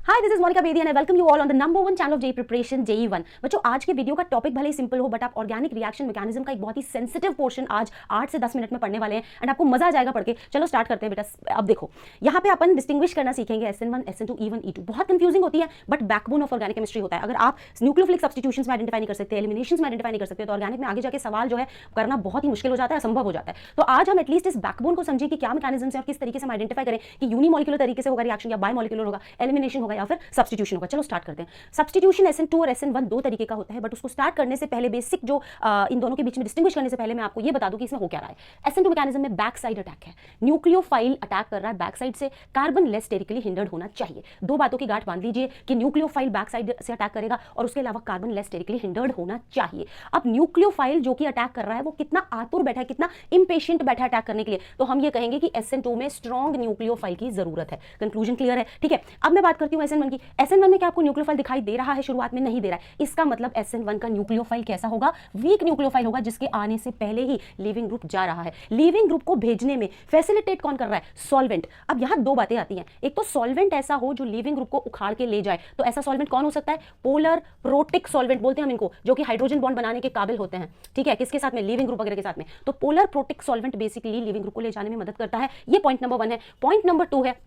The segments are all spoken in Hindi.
Hi this is Monika Bedi and I welcome you all on the number 1 channel of JEE preparation JEE 1। बच्चों आज के वीडियो का टॉपिक भले ही सिंपल हो बट आप ऑर्गेनिक रिएक्शन मैकेनिज्म का एक बहुत ही सेंसिटिव पोर्शन आज 8 से 10 मिनट में पढ़ने वाले हैं एंड आपको मजा आ जाएगा पढ़ के। चलो स्टार्ट करते हैं बेटा। अब देखो यहाँ पे अपन डिस्टिंग्विश करना सीखेंगे SN1 SN2 E1 E2। बहुत कंफ्यूजिंग होती है but backbone of organic chemistry होता है। अगर आप न्यूक्लियोफिलिक सब्स्टिट्यूशंस में आइडेंटिफाई नहीं कर सकते, एलिमिनेशंस में आइडेंटिफाई नहीं कर सकते तो ऑर्गेनिक में आगे जाके सवाल जो है करना बहुत ही मुश्किल हो जाता है, असंभव हो जाता है। तो आज हम एटलीस्ट इस बैकबोन को समझें कि क्या मैकेनिज्म है और किस तरीके से हम आइडेंटिफाई करें कि यूनिमोलिकुलर तरीके से होगा रिएक्शन या बायमोलिकुलर होगा, एलिमिनेशन होगा या फिर सब्स्टिट्यूशन होगा। चलो स्टार्ट करते हैं। सब्स्टिट्यूशन SN2 और SN1 दो तरीके का होता है बट उसको स्टार्ट करने से पहले बेसिक जो इन दोनों के बीच में डिस्टिंग्विश करने से पहले मैं आपको ये बता दूं कि इसमें हो क्या रहा है। SN2 मैकेनिज्म में बैक साइड अटैक है, न्यूक्लियोफाइल अटैक कर रहा है बैक साइड से, कार्बन लेस स्टेरिकली हिंडर्ड होना चाहिए। दो बातों की गांठ बांध लीजिए कि न्यूक्लियोफाइल बैक साइड से अटैक करेगा और उसके अलावा कार्बन लेस स्टेरिकली हिंडर्ड होना चाहिए। अब न्यूक्लियोफाइल जो कि अटैक कर रहा है वो कितना आतुर बैठा है, कितना इंपेशेंट बैठा है अटैक करने के लिए, तो हम ये कहेंगे कि SN2 में स्ट्रॉन्ग न्यूक्लियोफाइल की जरूरत है। कंक्लूजन क्लियर है? ठीक है, अब मैं बात करती हूँ SN1 की। SN1 में क्या आपको न्यूक्लियोफाइल दिखाई दे रहा है? शुरुआत में नहीं दे रहा है। इसका मतलब SN1 का न्यूक्लियोफाइल कैसा होगा? वीक न्यूक्लियोफाइल होगा, जिसके आने से पहले ही लीविंग ग्रुप जा रहा है। लीविंग ग्रुप को भेजने में फैसिलिटेट कौन कर रहा है? सॉल्वेंट। अब यहां दो बातें आती हैं, एक तो सॉल्वेंट ऐसा हो जो लीविंग ग्रुप को उखाड़ के ले जाए, तो ऐसा सॉल्वेंट कौन हो सकता है? पोलर प्रोटिक सॉल्वेंट बोलते हैं हम इनको, जो कि हाइड्रोजन बॉन्ड बनाने के काबिल होते हैं। ठीक है, किसके साथ में? लीविंग ग्रुप वगैरह के साथ में। तो polar protic solvent basically leaving group को ले जाने में मदद करता है। ये पॉइंट नंबर 1 है। पॉइंट नंबर 2 है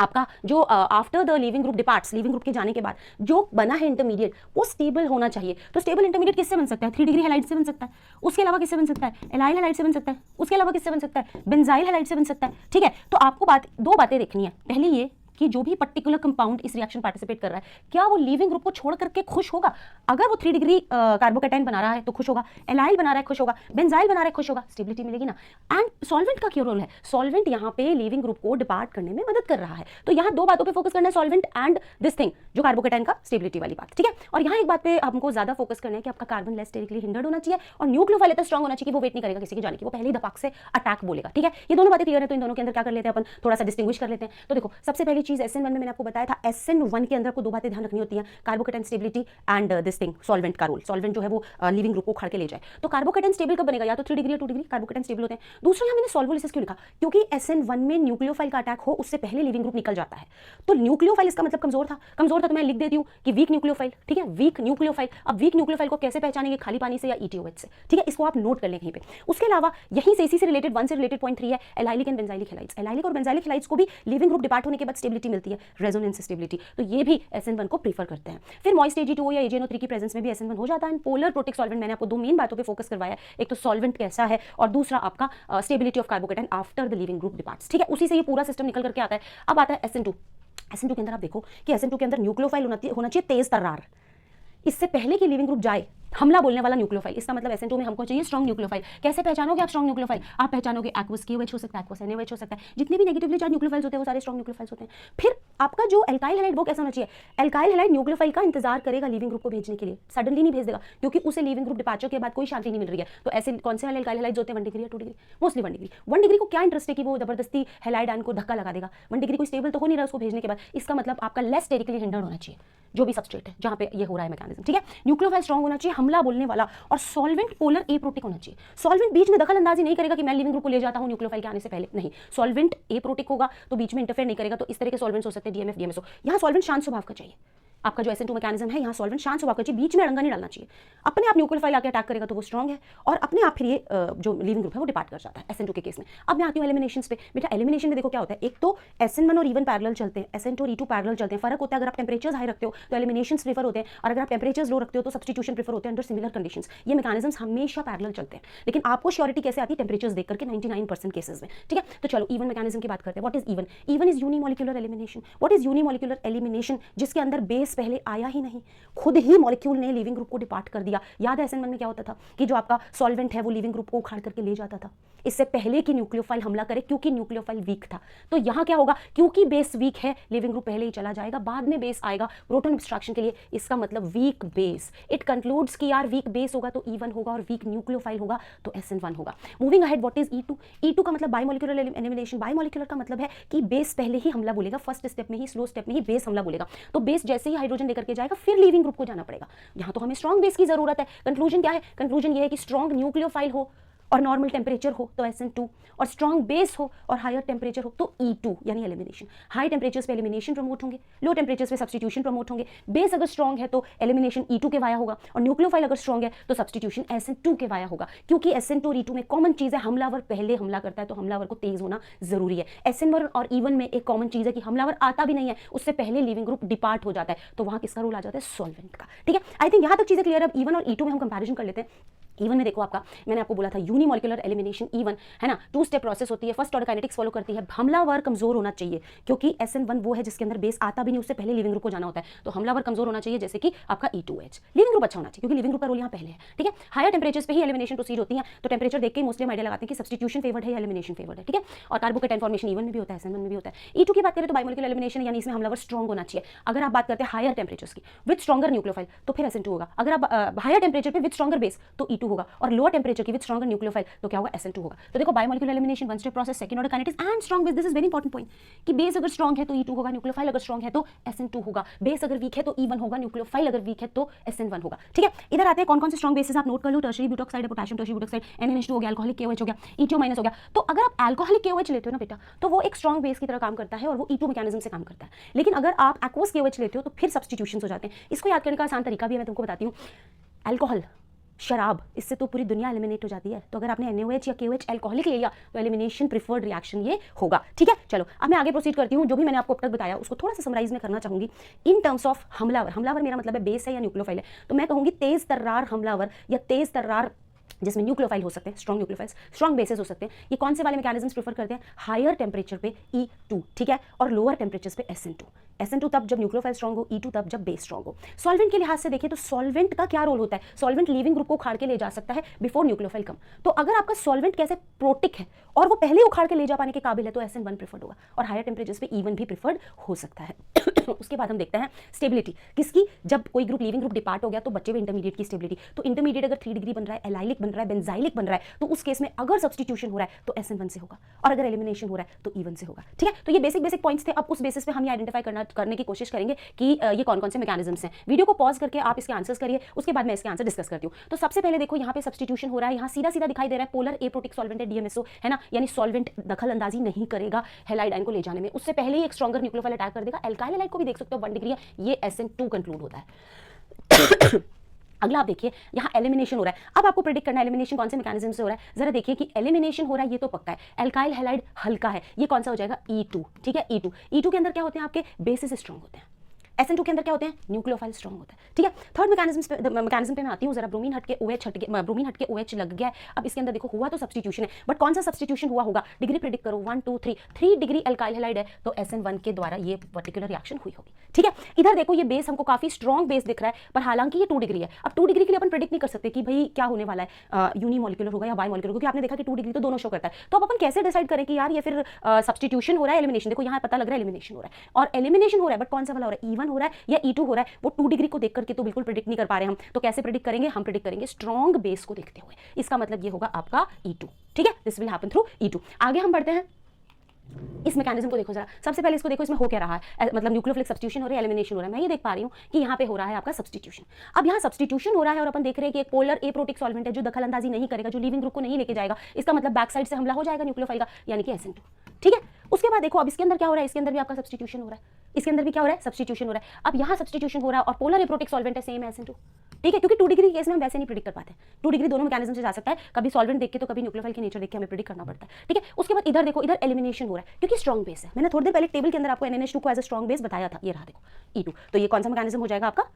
आपका जो after the leaving group departs, leaving group के जाने के बाद जो बना है इंटरमीडिएट वो स्टेबल होना चाहिए। तो स्टेबल इंटरमीडिएट किससे बन सकता है? 3 डिग्री हैलाइड से बन सकता है। उसके अलावा किससे बन सकता है? एलाइल हैलाइड से बन सकता है। उसके अलावा किससे बन सकता है? बेंजाइल हैलाइड से बन सकता है। ठीक है, तो आपको दो बातें देखनी है। पहली ये कि जो भी पर्टिकुलर कंपाउंड इस रिएक्शन पार्टिसिपेट कर रहा है क्या वो लीविंग ग्रुप को छोड़ करके खुश होगा? अगर वो 3 डिग्री कार्बोकेटाइन बना रहा है तो खुश होगा, एलाइल बना रहा है खुश होगा, बेंजाइल बना रहा है खुश होगा, स्टेबिलिटी मिलेगी ना। एंड सॉल्वेंट का क्या रोल है? सॉल्वेंट यहाँ पे लीविंग ग्रुप को डिपार्ट करने में मदद कर रहा है। तो यहाँ दो बातों पे फोकस करना है, सॉल्वेंट एंड दिस थिंग जो कार्बोकेटाइन का स्टेबिलिटी वाली बात। ठीक है, और यहाँ एक बात पे हमको ज्यादा फोकस करना है कि आपका कार्बन लेस स्टेरिकली हिंडर्ड होना चाहिए और न्यूक्लियोफाइल इतना स्ट्रांग होना चाहिए कि वो वेट नहीं करेगा किसी के जाने की, वो पहले ही धपाक से अटैक बोलेगा। ठीक है, ये दोनों बातें क्लियर है। तो इन दोनों के अंदर क्या कर लेते हैं अपन, थोड़ा सा डिस्टिंग्विश कर लेते हैं। तो देखो सबसे पहली चीज SN1 में मैंने आपको बताया था, SN1 के अंदर को दो बातें ध्यान रखनी होती हैं, carbocation stability and this thing solvent का रोल। सॉल्वेंट जो है वो लीविंग ग्रुप को उखाड़ के ले जाए। तो कार्बोकेटाइन स्टेबल कब बनेगा? या तो 3 डिग्री या 2 डिग्री कार्बोकेटाइन स्टेबल होते हैं। दूसरा यहाँ मैंने सॉल्वोलिसिस क्यों लिखा? क्योंकि SN1 में न्यूक्लियोफाइल का अटैक हो उससे पहले लीविंग ग्रुप निकल जाता है। तो न्यूक्लियोफाइल इसका मतलब कमजोर था तो मैं लिख देती हूँ कि वीक न्यूक्लियोफाइल। ठीक है, वीक न्यूक्लियोफाइल। अब वीक न्यूक्लियोफाइल को कैसे पहचानेंगे? खाली पानी से या ETOH से। ठीक है, इसको आप नोट कर लें कहीं पे। उसके अलावा यहीं से इसी से रिलेटेड 1 से रिलेटेड पॉइंट 3 है allylic and benzylic halides. Allylic और बेंजाइलिक हैलाइड्स को भी लीविंग ग्रुप डिपार्ट होने के बाद स्टेबिलिटी मिलती है, रेजोनेंस स्टेबिलिटी। तो ये भी SN1 को प्रीफर करते हैं। फिर मॉइस्ट AgO या AgNO3 की प्रेजेंस में भी SN1 हो जाता है। पोलर प्रोटिक सॉल्वेंट मैंने आपको दो मेन बातों पे फोकस करवाया, एक तो सॉल्वेंट कैसा है और दूसरा आपका stability of carbocation after the leaving group departs. ठीक है, उसी से ये पूरा सिस्टम निकल करके आता है। अब आता है SN2। SN2 के अंदर आप देखो कि SN2 के अंदर न्यूक्लियोफाइल होना चाहिए तेज तर्रार, इससे पहले कि लीविंग ग्रुप जाए हमला बोलने वाला न्यूक्लियोफाइल। इसका मतलब SN2 में हमको चाहिए स्ट्रॉन्ग न्यूक्लियोफाइल। कैसे पहचानोगे आप स्ट्रॉन्ग न्यूक्लियोफाइल? आप पहचानोगे एक्वस KOH हो सकता है, एक्वस NaOH हो सकता है। जितने भी नेगेटिवली चार्ज न्यूक्लियोफाइल्स होते हैं वो सारे स्ट्रॉन्ग न्यूक्लियोफाइल्स होते हैं। फिर आपका जो एल्काइल हैलाइड वो कैसा होना चाहिए? एल्काइल हैलाइड न्यूक्लियोफाइल का इंतजार करेगा लीविंग ग्रुप को भेजने के लिए, सडनली नहीं भेज देगा क्योंकि उसे लीविंग ग्रुप डिपार्चर के बाद कोई शांति नहीं मिल रही है। तो ऐसे कौन से वाले एल्काइल हैलाइड्स होते हैं? 1 डिग्री या 2 डिग्री, मोस्टली 1 डिग्री। 1 डिग्री को क्या इंटरेस्ट है कि वो जबरदस्ती हैलाइड आयन को धक्का लगा देगा? 1 डिग्री कोई स्टेबल तो हो नहीं रहा उसको भेजने के बाद। इसका मतलब आपका लेस स्टेरिकली हिंडर्ड होना चाहिए जो भी सबस्ट्रेट है जहां पे ये हो रहा है मैकेनिज्म। ठीक है, न्यूक्लियोफाइल स्ट्रॉन्ग होना चाहिए, हमला बोलने वाला, और सॉल्वेंट पोलर एप्रोटिक होना चाहिए। सॉल्वेंट बीच में दखल अंदाजी नहीं करेगा कि मैं लीविंग ग्रुप को ले जाता हूं न्यूक्लियोफाइल के आने से पहले, नहीं। सॉल्वेंट एप्रोटिक होगा तो बीच में इंटरफेयर नहीं करेगा। तो इस तरह के सॉल्वेंट्स हो सकते हैं DMF DMSO। यहाँ सॉल्वेंट शांत स्वभाव का चाहिए। आपका जो SN2 मैकेनिज्म है यहाँ सॉल्वेंट शांत स्वभाव का चाहिए, बीच में अड़ंगा नहीं डालना चाहिए। अपने आप न्यूक्लियोफाइल आके अटैक करेगा तो वो स्ट्रॉन्ग है और अपने आप फिर ये जो लीविंग ग्रुप है वो डिपार्ट कर जाता है SN2 के केस में। अब मैं आती हूँ एलिमिनेशंस पे। बेटा एलिमिनेशन में देखो क्या होता है, एक तो SN1 और E1 पैरेलल चलते हैं, SN2 और E2 पैरेलल चलते हैं। फर्क होता है अगर आप टेंपरेचर्स हाई रखते हो तो एलिमिनेशंस प्रीफर होते हैं और अगर आप टेंपरेचर्स लो रखते हो तो सब्स्टिट्यूशन प्रीफर होते हैं अंडर सिमिलर कंडीशंस। ये मैकेनिज्म्स हमेशा पैरेलल चलते हैं, लेकिन आपको श्योरिटी कैसे आती है? टेंपरेचर्स देख करके 99% केसेस में। ठीक है, तो चलो E1 मैकेनिज्म की बात करते हैं। What is E1? E1 is unimolecular elimination. What is unimolecular elimination? जिसके अंदर बेस पहले आया ही नहीं, खुद ही मॉलिक्यूल ने लीविंग ग्रुप को डिपार्ट कर दिया। याद है SN1 में क्या होता था कि जो आपका सॉल्वेंट है वो लीविंग ग्रुप को उखाड़ करके ले जाता था इससे पहले कि न्यूक्लियोफाइल हमला करे, क्योंकि न्यूक्लियोफाइल वीक था। तो यहां क्या होगा, क्योंकि बेस वीक है लीविंग ग्रुप पहले ही चला जाएगा, बाद में बेस आएगा प्रोटॉन एब्स्ट्रैक्शन के लिए। इसका मतलब वीक बेस। इट कंक्लूड्स कि यार वीक बेस होगा तो E1 होगा और वीक न्यूक्लियोफाइल होगा तो SN1 होगा। Moving ahead, what is E2? E2 का मतलब बायमोलिकुलर एलिमिनेशन। बायमोलिकुलर का मतलब है कि बेस पहले ही हमला बोलेगा, फर्स्ट स्टेप में ही, स्लो स्टेप में ही बेस हमला बोलेगा। तो बेस जैसे ही हाइड्रोजन लेकर के जाएगा फिर लीविंग ग्रुप को जाना पड़ेगा। यहां तो हमें स्ट्रॉन्ग बेस की जरूरत है। कंक्लूजन क्या है? कंक्लूजन ये है कि स्ट्रॉन्ग न्यूक्लियोफाइल हो और नॉर्मल टेम्परेचर हो तो SN2, और स्ट्रॉन्ग बेस हो और हायर टेम्परेचर हो तो E2 यानी एलिमिनेशन। हाई टेम्परेचर्स पे एलिमिनेशन प्रमोट होंगे, लो टेम्परेचर्स पे सब्स्टिट्यूशन प्रमोट होंगे। बेस अगर स्ट्रॉन्ग है तो एलिमिनेशन E2 के वाया होगा, और न्यूक्लियोफाइल अगर स्ट्रॉन्ग है तो सब्स्टिट्यूशन SN2 के वाया होगा, क्योंकि SN2 और E2 में कॉमन चीज है, हमलावर पहले हमला करता है तो हमलावर को तेज होना जरूरी है। SN1 और E1 में एक कॉमन चीज है कि हमलावर आता भी नहीं है, उससे पहले लिविंग ग्रुप डिपार्ट हो जाता है, तो वहां किसका रोल आ जाता है? सॉल्वेंट का। ठीक है, आई थिंक यहां तक चीजें क्लियर है। अब E1 और E2 में हम कंपैरिजन कर लेते हैं। E1 में देखो आपका, मैंने आपको बोला था यूनिमॉलिक्यूलर एलिमिनेशन E1 है ना, 2 स्टेप प्रोसेस होती है, फर्स्ट ऑर्डर काइनेटिक्स फॉलो करती है। हमलावर कमजोर होना चाहिए, क्योंकि SN1 वो है जिसके अंदर बेस आता भी नहीं, उससे पहले लिविंग ग्रुप को जाना होता है, तो हमलावर कमजोर होना चाहिए, जैसे कि आपका E2H। लिविंग ग्रुप अच्छा होना चाहिए, क्योंकि लिविंग ग्रुप का रोल यहाँ पहले है। ठीक है, हायर टेम्परेचर्स पे ही एलिमिनेशन प्रोसीड होती है, तो टेम्परेचर देख के मोस्टली हम आइडिया लगाते हैं कि सब्स्टिट्यूशन फेवर्ड है या एलिमिनेशन फेवर्ड है। ठीक है, और कार्बोकेटाइन फॉर्मेशन E1 में भी होता है, SN1 में भी होता है। E2 की बात करें तो बायोमोलिक्यूलर एलिमिनेशन, यानी इसमें हमलावर स्ट्रॉन्ग होना चाहिए। अगर आप बात करते हैं हायर टेम्परेचर्स की विद स्ट्रॉन्गर न्यूक्लियोफाइल तो फिर SN2 होगा। अगर आप हायर टेम्परेचर पे विद स्ट्रॉन्गर बेस तो E2 होगा, और लोअर टेम्परेचर की विद स्ट्रॉन्गर न्यूक्लियोफाइल तो क्या होगा? SN2 होगा। तो देखो, biomolecular elimination one step process, second order kinetics and strong base. This is very important point कि बेस अगर स्ट्रॉन्ग है तो E2 होगा, न्यूक्लियोफाइल अगर स्ट्रॉन्ग है तो SN2 होगा। बेस अगर वीक है तो E1 होगा, न्यूक्लियोफाइल अगर वीक है तो SN1 होगा। ठीक है, इधर आते हैं कौन कौन से स्ट्रॉन्ग बेसिस आप नोट कर लो। Tertiary butoxide, potassium tertiary butoxide, NaNH2 हो गया, अल्कोहलिक KOH हो गया, E2 माइनस हो गया। तो अगर आप अल्कोहलिक KOH लेते हो ना बेटा, तो वो एक स्ट्रॉन्ग बेस की तरह काम करता है और वो E2 मैकेनिज्म से काम करता है। लेकिन अगर आप एक्वस KOH लेते हो तो फिर सब्स्टिट्यूशंस हो जाते हैं। इसको याद करने का आसान तरीका भी है, मैं तुमको बताती हूँ। अल्कोहल, शराब, इससे तो पूरी दुनिया एलिमिनेट हो जाती है, तो अगर आपने NaOH या KOH अल्कोहलिक ले लिया तो एलिमिनेशन प्रिफर्ड रिएक्शन ये होगा। ठीक है, चलो अब मैं आगे प्रोसीड करती हूँ। जो भी मैंने आपको अब तक बताया उसको थोड़ा सा समराइज में करना चाहूंगी इन टर्म्स ऑफ हमलावर। हमलावर मेरा मतलब है बेस है या न्यूक्लियोफाइल है, तो मैं कहूंगी तेज तर्रार हमलावर या तेज तर्रार जिसमें न्यूक्लियोफाइल हो सकते हैं, स्ट्रॉन्ग न्यूक्लियोफाइल्स, स्ट्रॉन्ग बेसेस हो सकते हैं। ये कौन से वाले मैकेनिज्म्स प्रेफर करते हैं? हायर टेम्परेचर पे E2, ठीक है, और लोअर टेम्परेचर्स पे SN2। SN2 तब जब न्यूक्लियोफाइल स्ट्रॉन्ग हो, E2 तब जब बेस स्ट्रॉन्ग हो। सॉल्वेंट के लिहाज से देखिए तो सॉल्वेंट का क्या रोल होता है? सॉल्वेंट लिविंग ग्रुप को उखाड़ के ले जा सकता है बिफोर न्यूक्लियोफाइल कम। तो अगर आपका सॉल्वेंट कैसे प्रोटिक है और वो पहले उखाड़ के ले जा पाने के काबिल है तो SN1 प्रेफर्ड होगा, और हायर टेम्परेचर्स पे E1 भी प्रेफर्ड हो सकता है। उसके बाद हम देखते हैं स्टेबिलिटी किसकी। जब कोई ग्रुप लिविंग ग्रुप डिपार्ट हो गया तो बच्चे में इंटरमीडिएट की स्टेबिलिटी। तो इंटरमीडिएट अगर 3 डिग्री बन रहा है, एलाइलिक बन रहा है, बेंजाइलिक बन रहा है, तो उस केस में अगर सब्स्टिट्यूशन हो रहा है तो SN1 से होगा, और अगर एलिमिनेशन हो रहा है तो E1 से होगा। ठीक है, तो ये बेसिक पॉइंट्स थे। अब उस बेसिस पे हम ये आइडेंटिफाई करने की कोशिश करेंगे कि ये कौन कौन से मैकेनिज्म्स हैं। वीडियो को पॉज करके आप इसके आंसर्स करिए, उसके बाद मैं इसके आंसर डिस्कस करती हूँ। तो सबसे पहले देखो, यहाँ पे सब्स्टिट्यूशन हो रहा है, यहाँ सीधा सीधा दिखाई दे रहा है पोलर एप्रोटिक सॉल्वेंट है, DMSO है ना, यानी सॉल्वेंट दखल अंदाजी नहीं करेगा हैलाइड आयन को ले जाने में, उससे पहले ही एक स्ट्रॉन्गर न्यूक्लियोफाइल अटैक कर देगा। एल्काइल हैलाइड को भी देख सकते हो 1 डिग्री है, ये SN2 कंक्लूड होता है। अगला आप देखिए, यहाँ एलिमिनेशन हो रहा है। अब आपको प्रेडिक्ट करना है एलिमिनेशन कौन से मैकेनिज्म से हो रहा है। जरा देखिए कि एलिमिनेशन हो रहा है, ये तो पक्का है। एल्काइल हैलाइड हल्का है, ये कौन सा हो जाएगा? E2। ठीक है, E2 के अंदर क्या होते हैं? आपके बेसिस स्ट्रॉन्ग होते हैं। SN2 के अंदर क्या होते हैं? न्यूक्लियोफाइल स्ट्रॉन्ग होता है। ठीक है, थर्ड मैकेनिज्म पे मैं आती हूँ। जरा ब्रोमीन हट के OH लग गया है। अब इसके अंदर देखो, हुआ तो सब्स्टिट्यूशन है, बट कौन सा सब्स्टिट्यूशन हुआ होगा? डिग्री प्रेडिक्ट करो, 1 2 3 डिग्री अल्काइल हैलाइड है तो SN1 के द्वारा ये पर्टिकुलर रिएक्शन हुई होगी। ठीक है, इधर देखो ये बेस हमको काफी स्ट्रॉन्ग बेस दिख रहा है, पर हालांकि ये 2 डिग्री है। अब 2 डिग्री के लिए अपन प्रेडिक्ट नहीं कर सकते कि भाई क्या होने वाला है, यूनिमॉलिक्यूलर होगा या बायमॉलिक्यूलर, क्योंकि आपने देखा कि 2 डिग्री तो दोनों शो करता है। तो अब अपन कैसे डिसाइड करें कि यार ये फिर सब्स्टिट्यूशन हो रहा है, एलिमिनेशन? देखो यहाँ पता लग रहा है एलिमिनेशन हो रहा है, और एलिमिनेशन हो रहा है बट कौन सा वाला हो रहा है? E1 हो रहा है या E2 हो रहा है? वो 2 डिग्री को देख करके तो बिल्कुल प्रेडिक्ट नहीं कर पा रहे हम। तो कैसे प्रेडिक्ट करेंगे? हम प्रेडिक्ट करेंगे स्ट्रॉन्ग बेस को देखते हुए। इसका मतलब ये होगा आपका E2। ठीक है, this will happen through E2। आगे हम बढ़ते हैं, इस मैकेनिज्म को देखो जरा। सबसे पहले इसको देखो, इसमें हो क्या रहा है, मतलब न्यूक्लियोफिलिक सब्स्टिट्यूशन हो रहा है, एलिमिनेशन हो रहा है। मैं ये देख पा रही हूँ कि यहाँ पे हो रहा है आपका सब्स्टिट्यूशन। अब यहाँ सब्स्टिट्यूशन हो रहा है और अपन देख रहे हैं कि एक पोलर एप्रोटिक सॉल्वेंट है जो दखल अंदाजी नहीं करेगा, जो लिविंग ग्रुप को नहीं लेके जाएगा। इसका मतलब बैक साइड से हमला हो जाएगा न्यूक्लियोफाइल का, यानी कि SN2। ठीक है, उसके बाद देखो अब इसके अंदर क्या हो रहा है? इसके अंदर भी आपका सब्स्टिट्यूशन हो रहा है, इसके अंदर भी क्या हो रहा है? सब्स्टिट्यूशन हो रहा है। अब यहाँ सब्स्टिट्यूशन हो रहा है और पोलर एप्रोटिक सॉल्वेंट है, सेम है SN2। ठीक है, क्योंकि 2 डिग्री केस में हम वैसे नहीं प्रेडिक्ट कर पाते। 2 डिग्री दोनों मैकेनिज्म से जा सकता है, कभी सॉल्वेंट देख के तो कभी न्यूक्लियोफाइल के नेचर देख के हमें प्रेडिक्ट करना पड़ता है। ठीक है, उसके बाद इधर देखो, इधर एलिमिनेशन हो रहा है क्योंकि स्ट्रॉन्ग बेस है। मैंने थोड़ी देर पहले टेबल के अंदर आपको NaNH2 को एज अ स्ट्रॉन्ग बेस बताया था, ये रहा देखो E2। तो ये कौन सा मैकेनिज्म हो जाएगा आपका?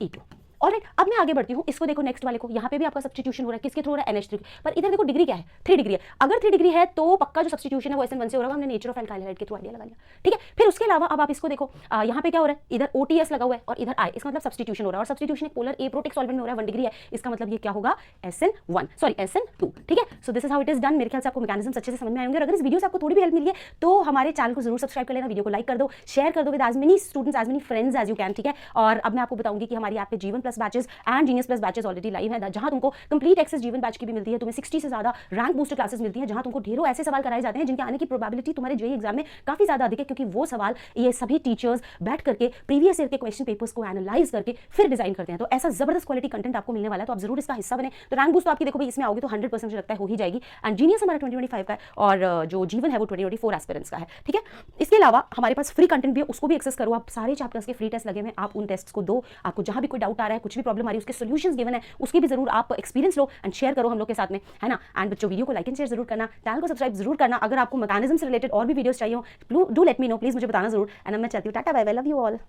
E2। ऑलराइट, अब मैं आगे बढ़ती हूँ। इसको देखो नेक्स्ट वाले को, यहाँ पे भी आपका सब्स्टिट्यूशन हो रहा है, किसके थ्रू हो रहा है? NH3। पर इधर देखो डिग्री क्या है? 3 डिग्री है। अगर 3 डिग्री है तो पक्का जो सब्स्टिट्यूशन है वो SN1 से हो रहा है। हमने नेचर ऑफ एल्काइल हैलाइड के थ्रू आइडिया लगा लिया। ठीक है, फिर उसके अलावा अब आप इसको देखो, यहाँ पे क्या हो रहा है? इधर OTS लगा हुआ है और इधर I, इसका मतलब सब्स्टिट्यूशन हो रहा है, और सब्स्टिट्यूशन एक पोलर एप्रोटिक सॉल्वेंट में हो रहा है, 1 डिग्री है। इसका मतलब ये क्या होगा? SN2। ठीक है, so this is how it is done. मेरे ख्याल से आपको मैकेनिज्म्स अच्छे से समझ में आएंगे, और अगर इस वीडियो से आपको थोड़ी भी हेल्प मिली है तो हमारे चैनल को जरूर सब्सक्राइब कर लेना, वीडियो को लाइक कर दो, शेयर कर दो with as many students, as many friends as you can. ठीक है, और अब मैं आपको बताऊंगी कि हमारी ऐप पे G1+ plus batches and genius plus batches already live है, जहां तुमको कंप्लीट एक्सेस जीवन बैच की भी मिलती है, तुम्हें 60 से ज्यादा रैंक बूस्टर क्लासेस मिलती हैं, जहां तुमको ढेरों ऐसे सवाल कराए जाते हैं जिनके आने की प्रोबेबिलिटी तुम्हारे जेईई एग्जाम में काफी ज्यादा अधिक है, क्योंकि वो सवाल ये सभी टीचर्स बैठ करके प्रीवियस ईयर के क्वेश्चन पेपर्स को एनालाइज करके फिर डिजाइन करते हैं। तो ऐसा जबरदस्त क्वालिटी कंटेंट आपको मिलने वाला है, तो आप जरूर इसका हिस्सा बने। तो रैंक बूस्ट तो आपकी देखो भाई इसमें आओगे तो 100% मुझे लगता है हो ही जाएगी। एंड जीनियस हमारा 2025 का है और जो जीवन है वो 2024 एस्पिरेंट्स का है, ठीक है। इसके अलावा हमारे पास फ्री कंटेंट भी है, उसको भी एक्सेस करो आप। सारे चैप्टर्स के फ्री टेस्ट लगे हुए हैं, आप उन टेस्ट्स को दो। आपको जहां भी कोई डाउट आ रहा है, कुछ भी प्रॉब्लम आ रही है, उसके सॉल्यूशंस गिवन है, उसके भी जरूर आप एक्सपीरियंस लो एंड शेयर करो हम लोग के साथ में, है ना। एंड बच्चों वीडियो को लाइक एंड शेयर जरूर करना, चैनल को सब्सक्राइब जरूर करना। अगर आपको मैकेनिज्म से रिलेटेड और भी वीडियोस चाहिए हो, do let me know, please मुझे बताना जरूर। एंड मैं चाहती हूँ tata bye bye, love you all.